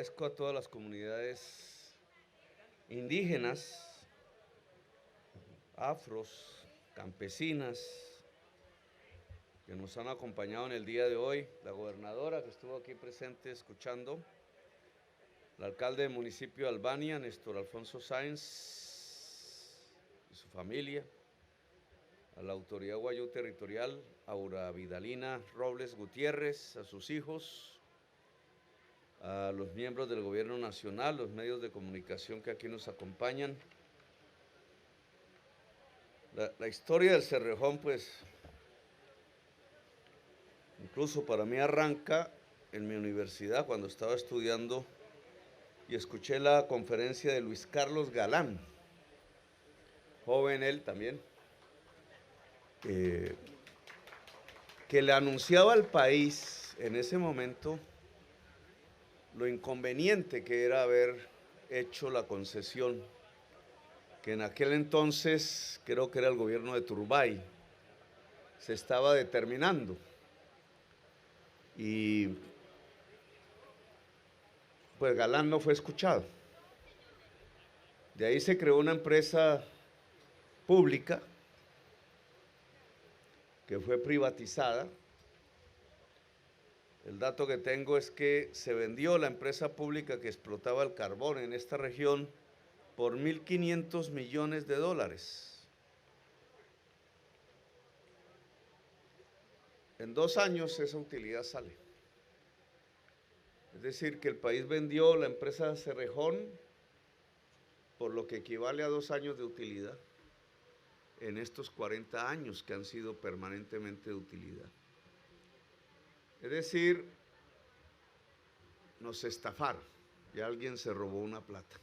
Agradezco a todas las comunidades indígenas, afros, campesinas, que nos han acompañado en el día de hoy, la gobernadora que estuvo aquí presente escuchando, el alcalde del municipio de Albania, Néstor Alfonso Sáenz y su familia, a la autoridad guayú territorial, Aura Vidalina Robles Gutiérrez, a sus hijos, a los miembros del gobierno nacional, los medios de comunicación que aquí nos acompañan. La historia del Cerrejón, pues, incluso para mí arranca en mi universidad cuando estaba estudiando y escuché la conferencia de Luis Carlos Galán, joven él también, que le anunciaba al país en ese momento lo inconveniente que era haber hecho la concesión, que en aquel entonces, creo que era el gobierno de Turbay, se estaba determinando. Y pues Galán no fue escuchado. De ahí se creó una empresa pública que fue privatizada. El dato que tengo es que se vendió la empresa pública que explotaba el carbón en esta región por 1.500 millones de dólares. En 2 años esa utilidad sale. Es decir, que el país vendió la empresa Cerrejón por lo que equivale a 2 años de utilidad en estos 40 años que han sido permanentemente de utilidad. Es decir, nos estafaron y alguien se robó una plata.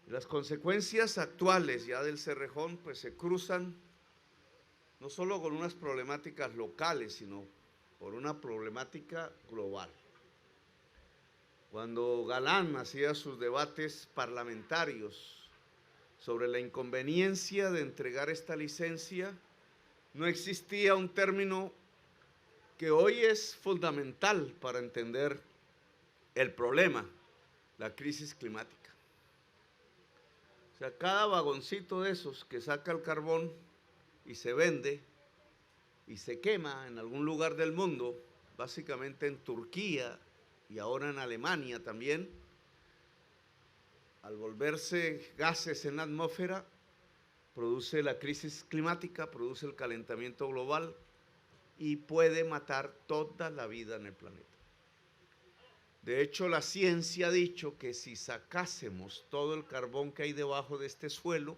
Las consecuencias actuales ya del Cerrejón pues se cruzan no solo con unas problemáticas locales, sino por una problemática global. Cuando Galán hacía sus debates parlamentarios sobre la inconveniencia de entregar esta licencia, no existía un término que hoy es fundamental para entender el problema, la crisis climática. O sea, cada vagoncito de esos que saca el carbón y se vende y se quema en algún lugar del mundo, básicamente en Turquía y ahora en Alemania también, al volverse gases en la atmósfera, produce la crisis climática, produce el calentamiento global y puede matar toda la vida en el planeta. De hecho, la ciencia ha dicho que si sacásemos todo el carbón que hay debajo de este suelo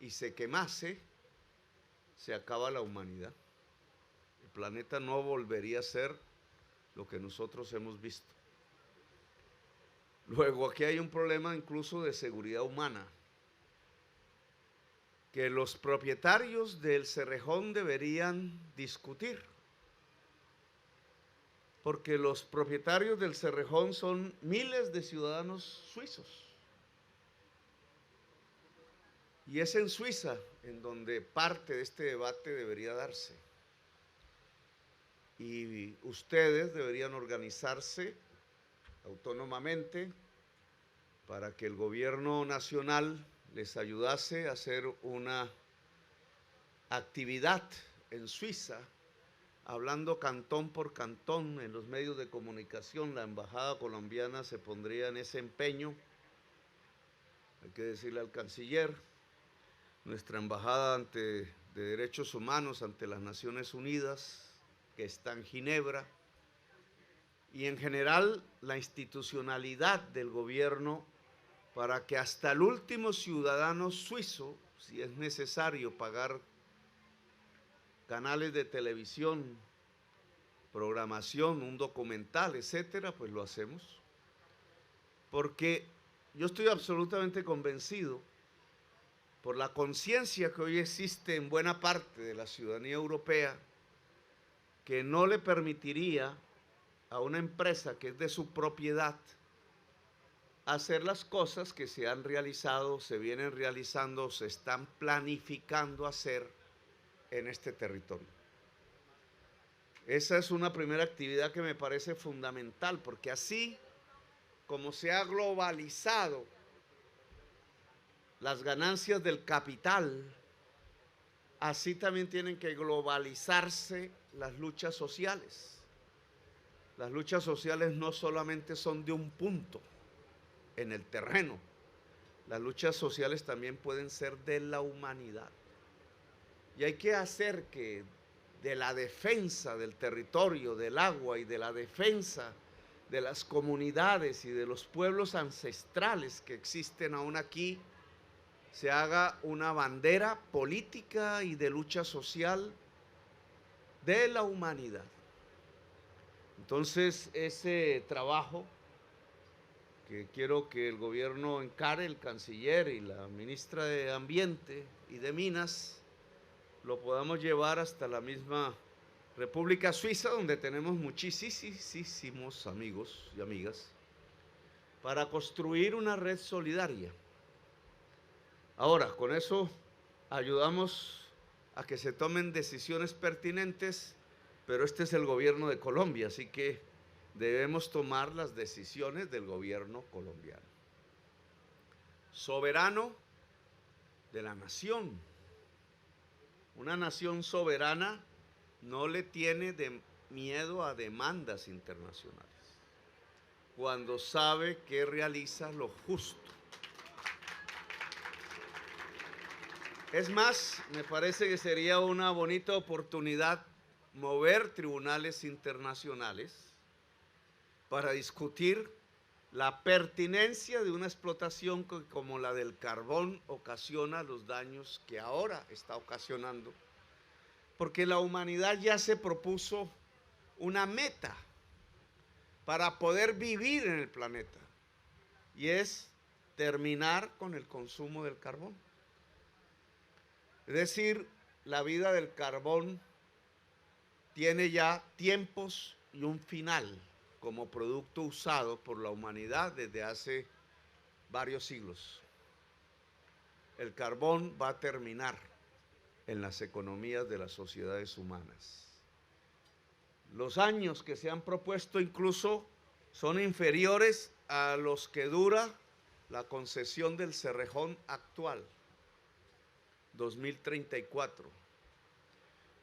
y se quemase, se acaba la humanidad. El planeta no volvería a ser lo que nosotros hemos visto. Luego, aquí hay un problema incluso de seguridad humana, que los propietarios del Cerrejón deberían discutir, porque los propietarios del Cerrejón son miles de ciudadanos suizos. Y es en Suiza en donde parte de este debate debería darse. Y ustedes deberían organizarse autónomamente para que el gobierno nacional les ayudase a hacer una actividad en Suiza, hablando cantón por cantón en los medios de comunicación. La embajada colombiana se pondría en ese empeño. Hay que decirle al canciller, nuestra embajada de Derechos Humanos ante las Naciones Unidas, que está en Ginebra, y en general la institucionalidad del gobierno, para que hasta el último ciudadano suizo, si es necesario pagar canales de televisión, programación, un documental, etcétera, pues lo hacemos. Porque yo estoy absolutamente convencido, por la conciencia que hoy existe en buena parte de la ciudadanía europea, que no le permitiría a una empresa que es de su propiedad hacer las cosas que se han realizado, se vienen realizando, se están planificando hacer en este territorio. Esa es una primera actividad que me parece fundamental, porque así como se ha globalizado las ganancias del capital, así también tienen que globalizarse las luchas sociales. Las luchas sociales no solamente son de un punto en el terreno, las luchas sociales también pueden ser de la humanidad. Y hay que hacer que de la defensa del territorio, del agua y de la defensa de las comunidades y de los pueblos ancestrales que existen aún aquí, se haga una bandera política y de lucha social de la humanidad. Entonces, ese trabajo que quiero que el gobierno encare, el canciller y la ministra de Ambiente y de Minas, lo podamos llevar hasta la misma República Suiza, donde tenemos muchísimos amigos y amigas, para construir una red solidaria. Ahora, con eso ayudamos a que se tomen decisiones pertinentes, pero este es el gobierno de Colombia, así que debemos tomar las decisiones del gobierno colombiano. Soberano de la nación. Una nación soberana no le tiene miedo a demandas internacionales cuando sabe que realiza lo justo. Es más, me parece que sería una bonita oportunidad mover tribunales internacionales para discutir la pertinencia de una explotación que, como la del carbón, ocasiona los daños que ahora está ocasionando, porque la humanidad ya se propuso una meta para poder vivir en el planeta, y es terminar con el consumo del carbón. Es decir, la vida del carbón tiene ya tiempos y un final como producto usado por la humanidad desde hace varios siglos. El carbón va a terminar en las economías de las sociedades humanas. Los años que se han propuesto incluso son inferiores a los que dura la concesión del Cerrejón actual, 2034.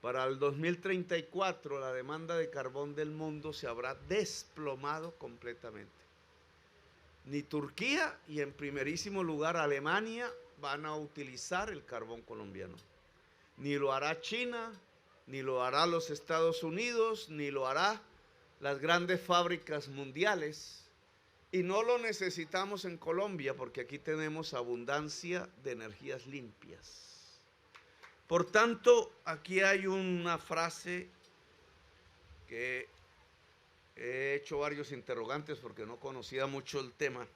Para el 2034 la demanda de carbón del mundo se habrá desplomado completamente. Ni Turquía y en primerísimo lugar Alemania van a utilizar el carbón colombiano. Ni lo hará China, ni lo hará los Estados Unidos, ni lo hará las grandes fábricas mundiales. Y no lo necesitamos en Colombia porque aquí tenemos abundancia de energías limpias. Por tanto, aquí hay una frase que he hecho varios interrogantes porque no conocía mucho el tema.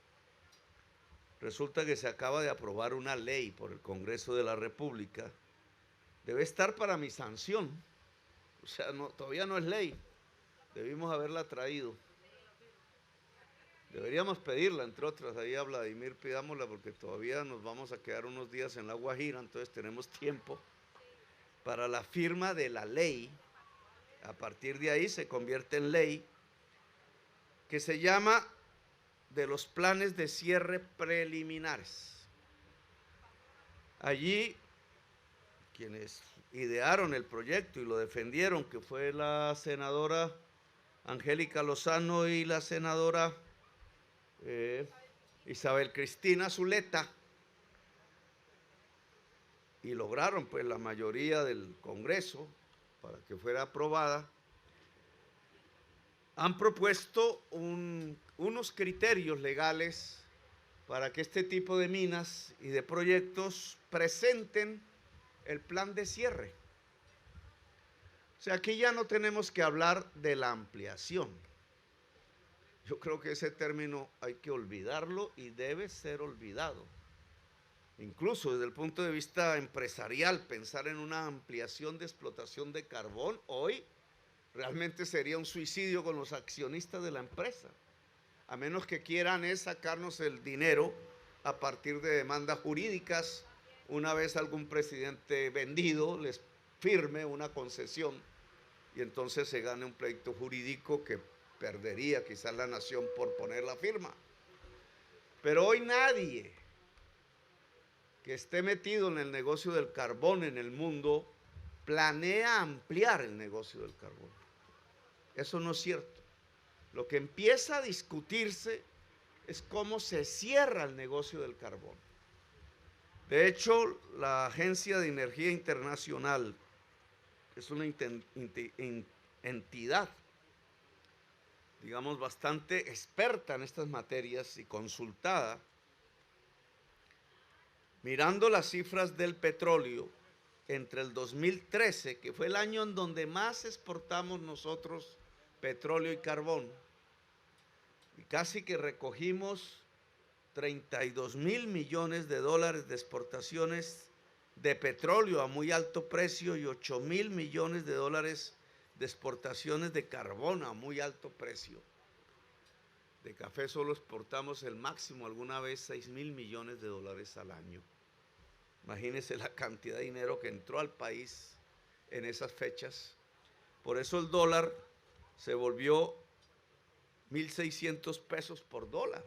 Resulta que se acaba de aprobar una ley por el Congreso de la República. Debe estar para mi sanción. O sea, no, todavía no es ley. Debimos haberla traído. Deberíamos pedirla, entre otras. Ahí a Vladimir pidámosla porque todavía nos vamos a quedar unos días en La Guajira, entonces tenemos tiempo para la firma de la ley. A partir de ahí se convierte en ley, que se llama de los planes de cierre preliminares. Allí, quienes idearon el proyecto y lo defendieron, que fue la senadora Angélica Lozano y la senadora Isabel Cristina Zuleta, y lograron pues la mayoría del Congreso para que fuera aprobada, han propuesto unos criterios legales para que este tipo de minas y de proyectos presenten el plan de cierre. O sea, aquí ya no tenemos que hablar de la ampliación. Yo creo que ese término hay que olvidarlo y debe ser olvidado. Incluso desde el punto de vista empresarial, pensar en una ampliación de explotación de carbón hoy realmente sería un suicidio con los accionistas de la empresa, a menos que quieran es sacarnos el dinero a partir de demandas jurídicas, una vez algún presidente vendido les firme una concesión y entonces se gane un pleito jurídico que perdería quizás la nación por poner la firma. Pero hoy nadie que esté metido en el negocio del carbón en el mundo planea ampliar el negocio del carbón. Eso no es cierto. Lo que empieza a discutirse es cómo se cierra el negocio del carbón. De hecho, la Agencia de Energía Internacional es una entidad, digamos, bastante experta en estas materias y consultada. Mirando las cifras del petróleo entre el 2013, que fue el año en donde más exportamos nosotros petróleo y carbón, y casi que recogimos 32 mil millones de dólares de exportaciones de petróleo a muy alto precio y 8 mil millones de dólares de exportaciones de carbón a muy alto precio. De café solo exportamos el máximo alguna vez 6 mil millones de dólares al año. Imagínense la cantidad de dinero que entró al país en esas fechas. Por eso el dólar se volvió 1.600 pesos por dólar.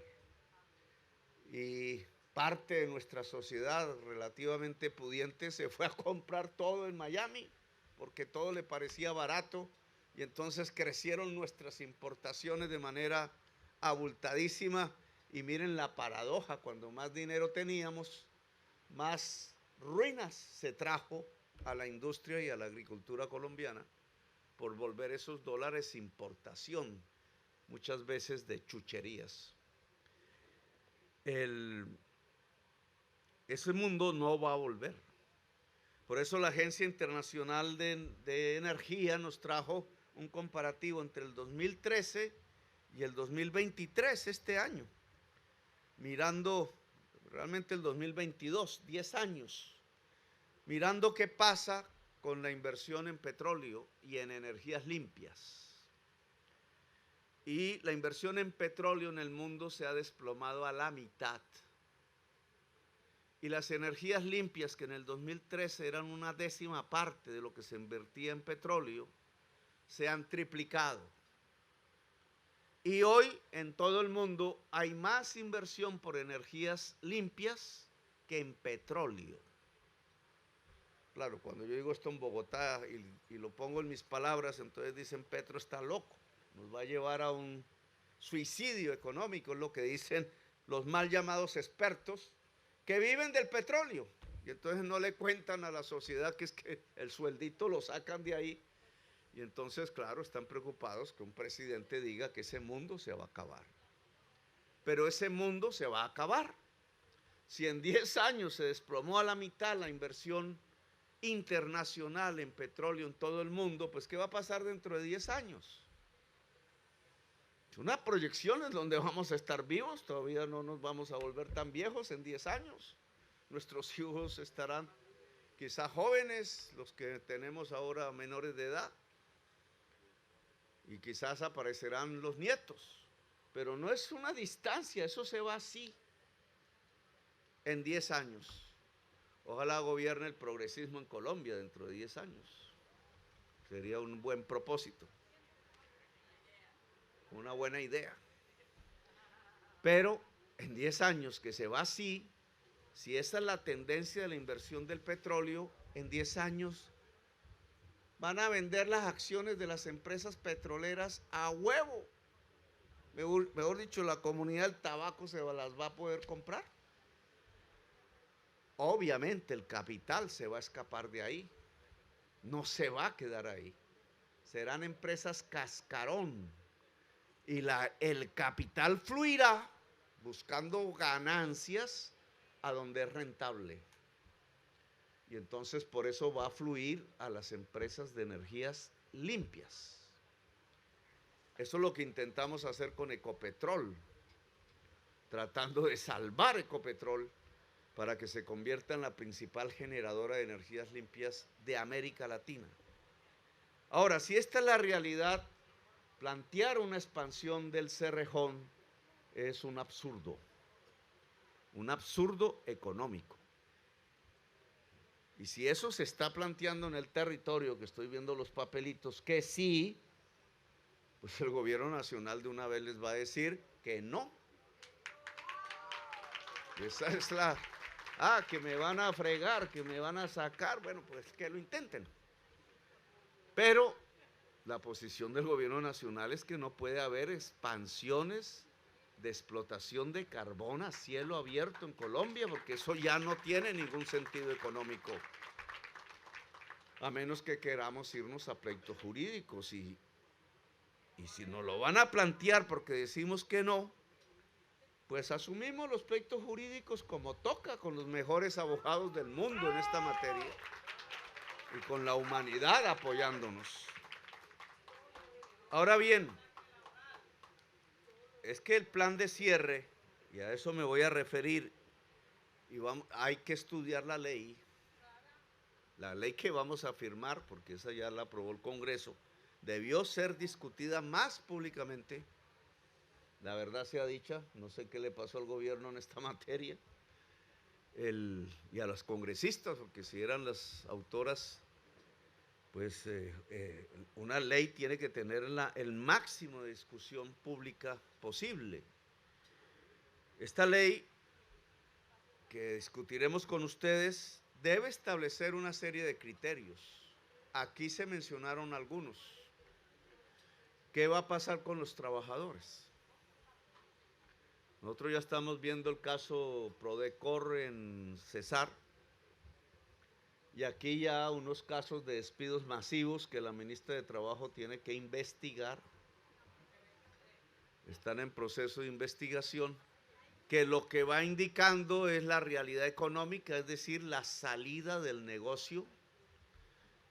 Y parte de nuestra sociedad relativamente pudiente se fue a comprar todo en Miami porque todo le parecía barato, y entonces crecieron nuestras importaciones de manera abultadísima. Y miren la paradoja: cuando más dinero teníamos, más ruinas se trajo a la industria y a la agricultura colombiana por volver esos dólares importación, muchas veces de chucherías. Ese mundo no va a volver. Por eso la Agencia Internacional de Energía nos trajo un comparativo entre el 2013 y el 2023, este año, mirando realmente el 2022, 10 años, mirando qué pasa con la inversión en petróleo y en energías limpias. Y la inversión en petróleo en el mundo se ha desplomado a la mitad. Y las energías limpias, que en el 2013 eran una décima parte de lo que se invertía en petróleo, se han triplicado. Y hoy en todo el mundo hay más inversión por energías limpias que en petróleo. Claro, cuando yo digo esto en Bogotá y lo pongo en mis palabras, entonces dicen: Petro está loco, nos va a llevar a un suicidio económico, es lo que dicen los mal llamados expertos que viven del petróleo. Y entonces no le cuentan a la sociedad que es que el sueldito lo sacan de ahí. Y entonces, claro, están preocupados que un presidente diga que ese mundo se va a acabar. Pero ese mundo se va a acabar. Si en 10 años se desplomó a la mitad la inversión internacional en petróleo en todo el mundo, pues ¿qué va a pasar dentro de 10 años? Es una proyección en donde vamos a estar vivos, todavía no nos vamos a volver tan viejos en 10 años. Nuestros hijos estarán quizá jóvenes, los que tenemos ahora menores de edad, y quizás aparecerán los nietos, pero no es una distancia, eso se va así en 10 años. Ojalá gobierne el progresismo en Colombia dentro de 10 años. Sería un buen propósito, una buena idea. Pero en 10 años que se va así, si esa es la tendencia de la inversión del petróleo, en 10 años van a vender las acciones de las empresas petroleras a huevo. Mejor dicho, la comunidad del tabaco se las va a poder comprar. Obviamente el capital se va a escapar de ahí, no se va a quedar ahí. Serán empresas cascarón y el capital fluirá buscando ganancias a donde es rentable. Y entonces por eso va a fluir a las empresas de energías limpias. Eso es lo que intentamos hacer con Ecopetrol, tratando de salvar Ecopetrol para que se convierta en la principal generadora de energías limpias de América Latina. Ahora, si esta es la realidad, plantear una expansión del Cerrejón es un absurdo económico. Y si eso se está planteando en el territorio, que estoy viendo los papelitos, que sí, pues el gobierno nacional de una vez les va a decir que no. Esa es la... Ah, que me van a fregar, que me van a sacar, bueno, pues que lo intenten. Pero la posición del gobierno nacional es que no puede haber expansiones de explotación de carbón a cielo abierto en Colombia, porque eso ya no tiene ningún sentido económico, a menos que queramos irnos a pleitos jurídicos. Y si nos lo van a plantear porque decimos que no, pues asumimos los pleitos jurídicos como toca, con los mejores abogados del mundo en esta materia y con la humanidad apoyándonos. Ahora bien, es que el plan de cierre, y a eso me voy a referir, y hay que estudiar la ley que vamos a firmar, porque esa ya la aprobó el Congreso, debió ser discutida más públicamente. La verdad sea dicha, no sé qué le pasó al gobierno en esta materia, y a las congresistas, porque si eran las autoras, pues una ley tiene que tener el máximo de discusión pública posible. Esta ley que discutiremos con ustedes debe establecer una serie de criterios. Aquí se mencionaron algunos. ¿Qué va a pasar con los trabajadores? Nosotros ya estamos viendo el caso Prodecor en Cesar, y aquí ya unos casos de despidos masivos que la ministra de Trabajo tiene que investigar. Están en proceso de investigación, que lo que va indicando es la realidad económica, es decir, la salida del negocio.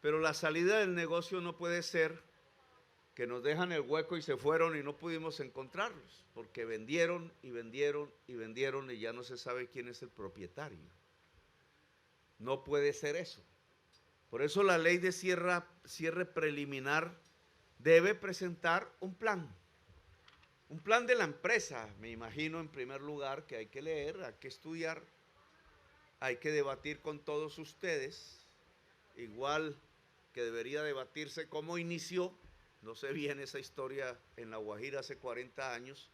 Pero la salida del negocio no puede ser que nos dejan el hueco y se fueron y no pudimos encontrarlos, porque vendieron y vendieron y vendieron y ya no se sabe quién es el propietario. No puede ser eso. Por eso la ley de cierre preliminar debe presentar un plan de la empresa, me imagino, en primer lugar, que hay que leer, hay que estudiar, hay que debatir con todos ustedes, igual que debería debatirse cómo inició. No sé bien esa historia en La Guajira hace 40 años.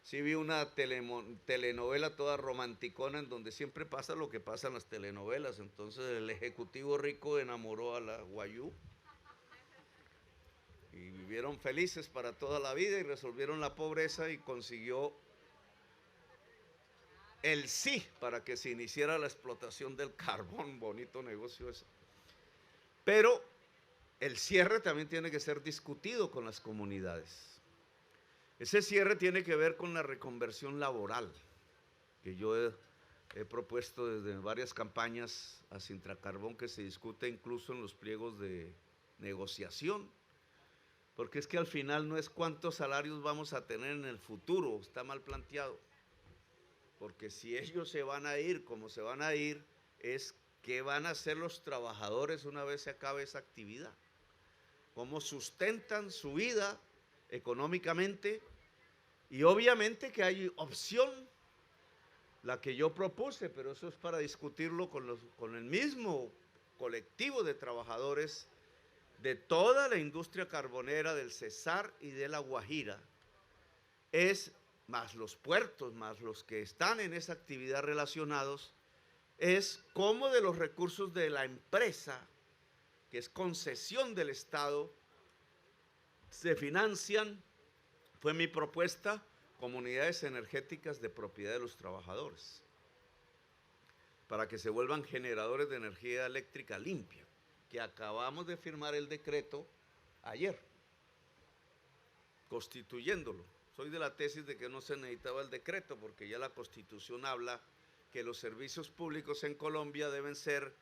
Sí vi una telenovela toda romanticona en donde siempre pasa lo que pasa en las telenovelas. Entonces el ejecutivo rico enamoró a la guayú y vivieron felices para toda la vida y resolvieron la pobreza y consiguió el sí para que se iniciara la explotación del carbón. Bonito negocio ese. Pero el cierre también tiene que ser discutido con las comunidades. Ese cierre tiene que ver con la reconversión laboral, que yo he propuesto desde varias campañas a Sintracarbón, que se discute incluso en los pliegos de negociación, porque es que al final no es cuántos salarios vamos a tener en el futuro, está mal planteado, porque si ellos se van a ir como se van a ir, es qué van a hacer los trabajadores una vez se acabe esa actividad, cómo sustentan su vida económicamente. Y obviamente que hay opción, la que yo propuse, pero eso es para discutirlo con el mismo colectivo de trabajadores de toda la industria carbonera del Cesar y de La Guajira, es más los puertos, más los que están en esa actividad relacionados, es cómo de los recursos de la empresa, que es concesión del Estado, se financian. Fue mi propuesta, comunidades energéticas de propiedad de los trabajadores, para que se vuelvan generadores de energía eléctrica limpia, que acabamos de firmar el decreto ayer, constituyéndolo. Soy de la tesis de que no se necesitaba el decreto, porque ya la Constitución habla que los servicios públicos en Colombia deben ser,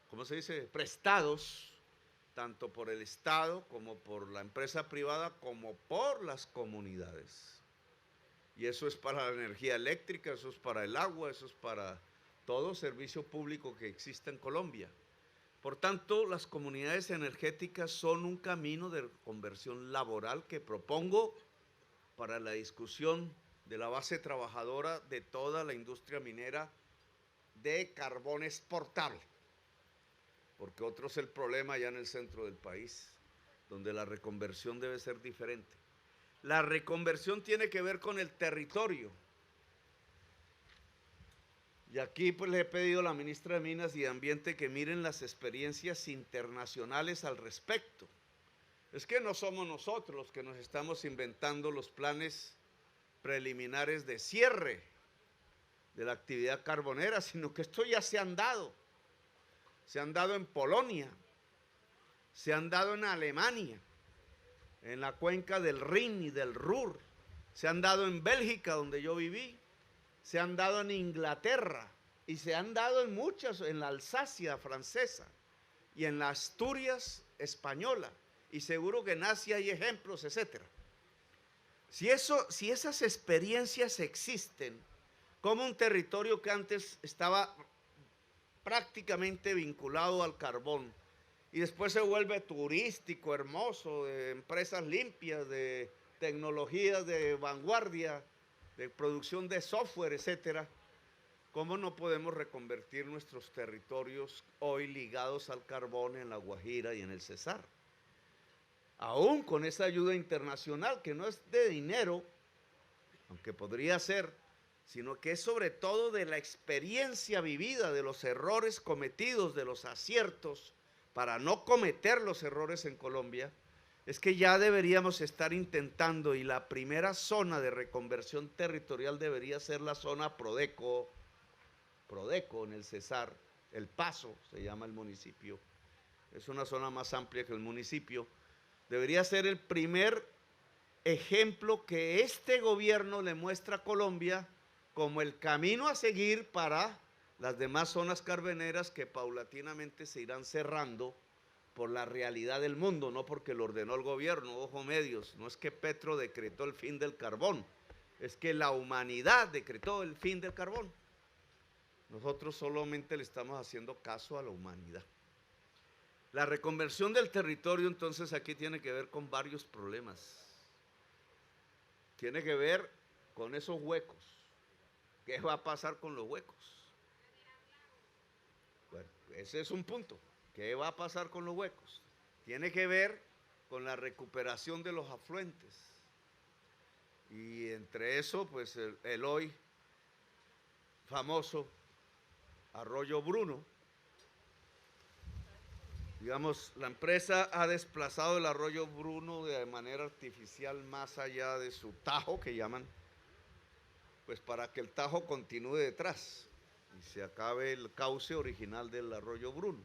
¿cómo se dice?, prestados tanto por el Estado como por la empresa privada como por las comunidades. Y eso es para la energía eléctrica, eso es para el agua, eso es para todo servicio público que exista en Colombia. Por tanto, las comunidades energéticas son un camino de conversión laboral que propongo para la discusión de la base trabajadora de toda la industria minera de carbón exportable, porque otro es el problema allá en el centro del país, donde la reconversión debe ser diferente. La reconversión tiene que ver con el territorio. Y aquí pues le he pedido a la ministra de Minas y Ambiente que miren las experiencias internacionales al respecto. Es que no somos nosotros los que nos estamos inventando los planes preliminares de cierre de la actividad carbonera, sino que esto ya se han dado. Se han dado en Polonia, se han dado en Alemania, en la cuenca del Rin y del Ruhr, se han dado en Bélgica, donde yo viví, se han dado en Inglaterra y se han dado en muchas, en la Alsacia francesa y en la Asturias española, y seguro que en Asia hay ejemplos, etc. Si esas experiencias existen, como un territorio que antes estaba prácticamente vinculado al carbón y después se vuelve turístico, hermoso, de empresas limpias, de tecnologías de vanguardia, de producción de software, etcétera, ¿cómo no podemos reconvertir nuestros territorios hoy ligados al carbón en La Guajira y en el Cesar? Aún con esa ayuda internacional, que no es de dinero, aunque podría ser, sino que es sobre todo de la experiencia vivida, de los errores cometidos, de los aciertos, para no cometer los errores en Colombia, es que ya deberíamos estar intentando, y la primera zona de reconversión territorial debería ser la zona Prodeco en el Cesar, El Paso se llama el municipio, es una zona más amplia que el municipio, debería ser el primer ejemplo que este gobierno le muestra a Colombia como el camino a seguir para las demás zonas carboneras que paulatinamente se irán cerrando por la realidad del mundo, no porque lo ordenó el gobierno, ojo medios, no es que Petro decretó el fin del carbón, es que la humanidad decretó el fin del carbón. Nosotros solamente le estamos haciendo caso a la humanidad. La reconversión del territorio entonces aquí tiene que ver con varios problemas. Tiene que ver con esos huecos. ¿Qué va a pasar con los huecos? Bueno, ese es un punto. ¿Qué va a pasar con los huecos? Tiene que ver con la recuperación de los afluentes. Y entre eso, pues el hoy famoso Arroyo Bruno. Digamos, la empresa ha desplazado el Arroyo Bruno de manera artificial más allá de su tajo, que llaman, pues para que el tajo continúe detrás y se acabe el cauce original del Arroyo Bruno,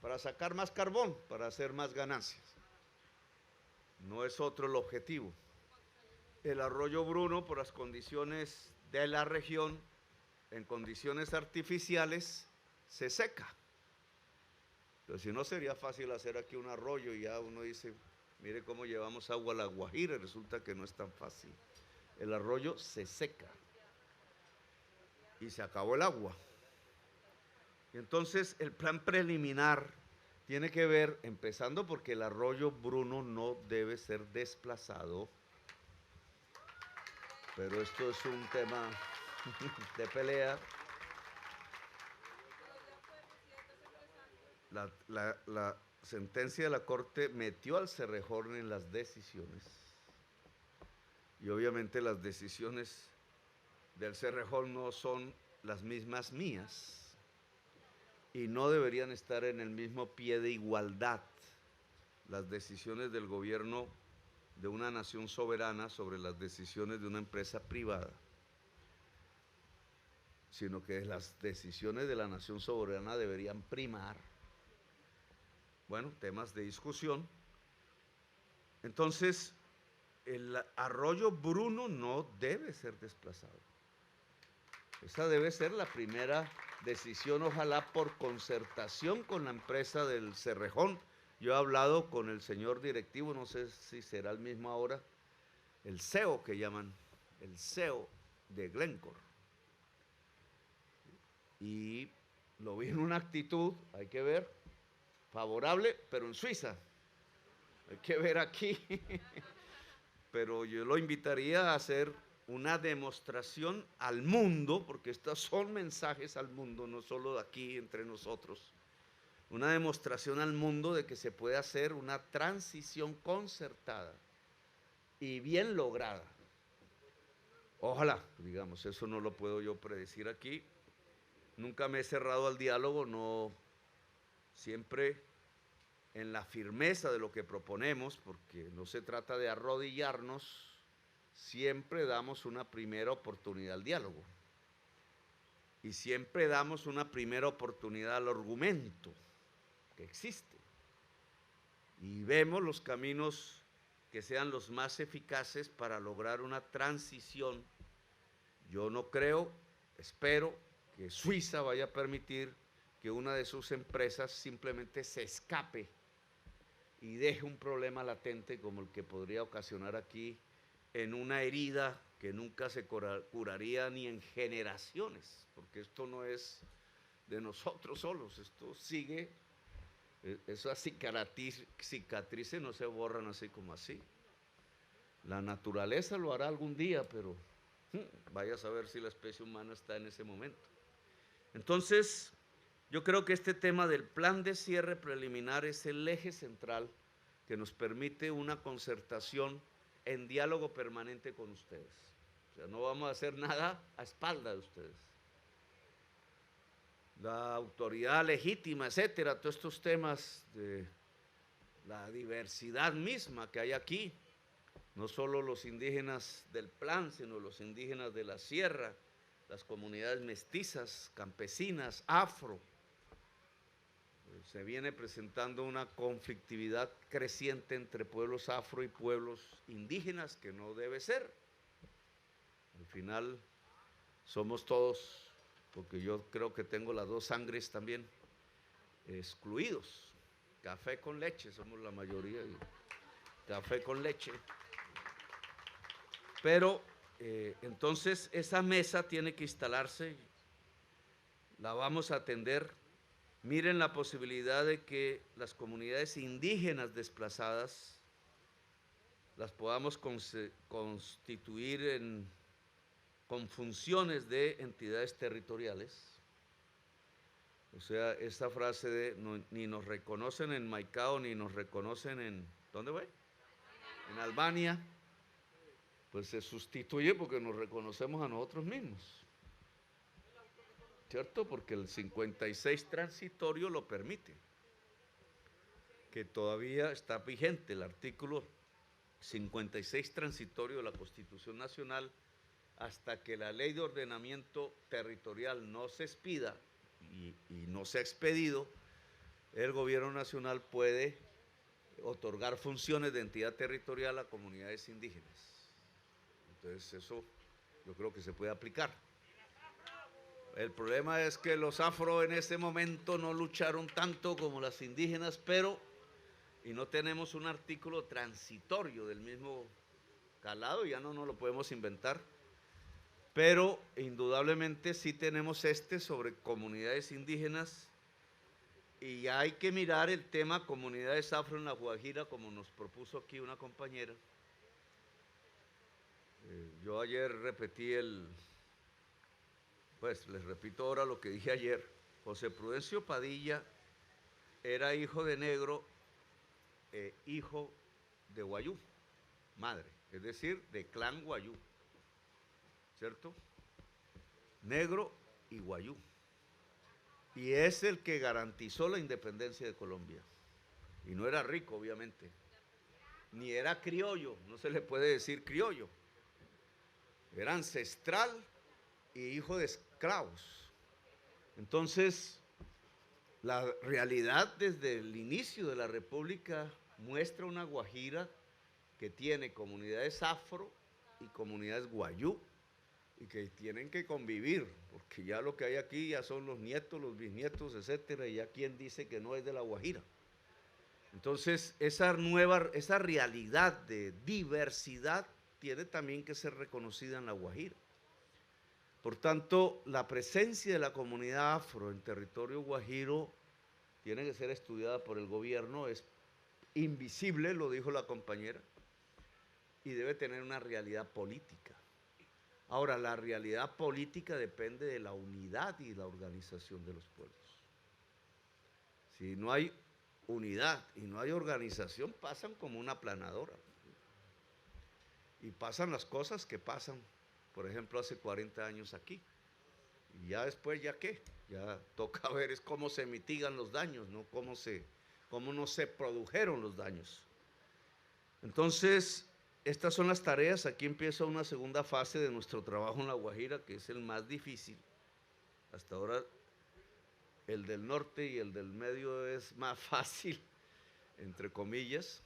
para sacar más carbón, para hacer más ganancias. No es otro el objetivo. El Arroyo Bruno, por las condiciones de la región, en condiciones artificiales, se seca. Pero si no, sería fácil hacer aquí un arroyo y ya uno dice, mire cómo llevamos agua a La Guajira, y resulta que no es tan fácil. El arroyo se seca y se acabó el agua. Y entonces el plan preliminar tiene que ver, empezando porque el Arroyo Bruno no debe ser desplazado, pero esto es un tema de pelea. La sentencia de la Corte metió al Cerrejón en las decisiones, y obviamente las decisiones del Cerrejón no son las mismas mías y no deberían estar en el mismo pie de igualdad las decisiones del gobierno de una nación soberana sobre las decisiones de una empresa privada, sino que las decisiones de la nación soberana deberían primar. Bueno, temas de discusión. Entonces, el Arroyo Bruno no debe ser desplazado. Esa debe ser la primera decisión, ojalá por concertación con la empresa del Cerrejón. Yo he hablado con el señor directivo, no sé si será el mismo ahora, el CEO que llaman, el CEO de Glencore. Y lo vi en una actitud, hay que ver, favorable, pero en Suiza. Hay que ver aquí. Pero yo lo invitaría a hacer una demostración al mundo, porque estos son mensajes al mundo, no solo de aquí entre nosotros, una demostración al mundo de que se puede hacer una transición concertada y bien lograda. Ojalá, digamos, eso no lo puedo yo predecir aquí. Nunca me he cerrado al diálogo, no, siempre en la firmeza de lo que proponemos, porque no se trata de arrodillarnos, siempre damos una primera oportunidad al diálogo. Y siempre damos una primera oportunidad al argumento que existe. Y vemos los caminos que sean los más eficaces para lograr una transición. Yo no creo, espero que Suiza vaya a permitir que una de sus empresas simplemente se escape y deje un problema latente como el que podría ocasionar aquí en una herida que nunca se curaría ni en generaciones, porque esto no es de nosotros solos, esto sigue, esas cicatrices no se borran así como así. La naturaleza lo hará algún día, pero vaya a saber si la especie humana está en ese momento. Entonces, yo creo que este tema del plan de cierre preliminar es el eje central que nos permite una concertación en diálogo permanente con ustedes. O sea, no vamos a hacer nada a espaldas de ustedes. La autoridad legítima, etcétera, todos estos temas de la diversidad misma que hay aquí, no solo los indígenas del plan, sino los indígenas de la sierra, las comunidades mestizas, campesinas, afro. Se viene presentando una conflictividad creciente entre pueblos afro y pueblos indígenas que no debe ser. Al final somos todos, porque yo creo que tengo las dos sangres también, excluidos. Café con leche, somos la mayoría, café con leche. Pero entonces esa mesa tiene que instalarse, la vamos a atender. Miren la posibilidad de que las comunidades indígenas desplazadas las podamos constituir con funciones de entidades territoriales. O sea, esta frase de ni nos reconocen en Maicao, ni nos reconocen en, ¿dónde fue? En Albania, pues se sustituye porque nos reconocemos a nosotros mismos, ¿cierto? Porque el 56 transitorio lo permite, que todavía está vigente el artículo 56 transitorio de la Constitución Nacional, hasta que la ley de ordenamiento territorial no se expida y no se ha expedido, el gobierno nacional puede otorgar funciones de entidad territorial a comunidades indígenas. Entonces eso yo creo que se puede aplicar. El problema es que los afro en ese momento no lucharon tanto como las indígenas, y no tenemos un artículo transitorio del mismo calado, ya no nos lo podemos inventar, pero indudablemente sí tenemos sobre comunidades indígenas, y hay que mirar el tema comunidades afro en La Guajira, como nos propuso aquí una compañera. Yo ayer repetí pues les repito ahora lo que dije ayer. José Prudencio Padilla era hijo de negro, hijo de guayú, madre, es decir, de clan guayú, ¿cierto? Negro y guayú. Y es el que garantizó la independencia de Colombia. Y no era rico, obviamente. Ni era criollo, no se le puede decir criollo. Era ancestral y hijo de esclavos. Entonces, la realidad desde el inicio de la República muestra una Guajira que tiene comunidades afro y comunidades guayú, y que tienen que convivir, porque ya lo que hay aquí ya son los nietos, los bisnietos, etcétera, y ya quien dice que no es de La Guajira. Entonces, esa realidad de diversidad tiene también que ser reconocida en La Guajira. Por tanto, la presencia de la comunidad afro en territorio guajiro tiene que ser estudiada por el gobierno, es invisible, lo dijo la compañera, y debe tener una realidad política. Ahora, la realidad política depende de la unidad y la organización de los pueblos. Si no hay unidad y no hay organización, pasan como una aplanadora. Y pasan las cosas que pasan, por ejemplo, hace 40 años aquí. Y ya después, ¿ya qué? Ya toca ver es cómo se mitigan los daños, no cómo no se produjeron los daños. Entonces, estas son las tareas. Aquí empieza una segunda fase de nuestro trabajo en La Guajira, que es el más difícil. Hasta ahora, el del norte y el del medio es más fácil, entre comillas.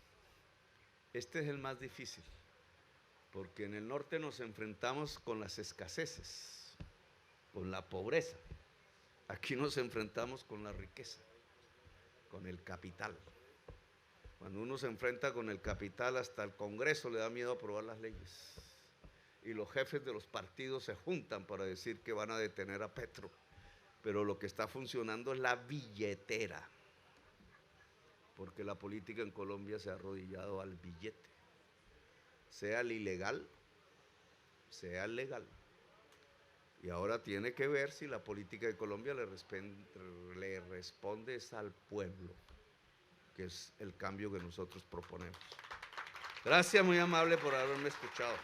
Este es el más difícil, porque en el norte nos enfrentamos con las escaseces, con la pobreza. Aquí nos enfrentamos con la riqueza, con el capital. Cuando uno se enfrenta con el capital, hasta el Congreso le da miedo aprobar las leyes. Y los jefes de los partidos se juntan para decir que van a detener a Petro. Pero lo que está funcionando es la billetera, porque la política en Colombia se ha arrodillado al billete, sea el ilegal, sea el legal. Y ahora tiene que ver si la política de Colombia le responde al pueblo, que es el cambio que nosotros proponemos. Gracias, muy amable por haberme escuchado.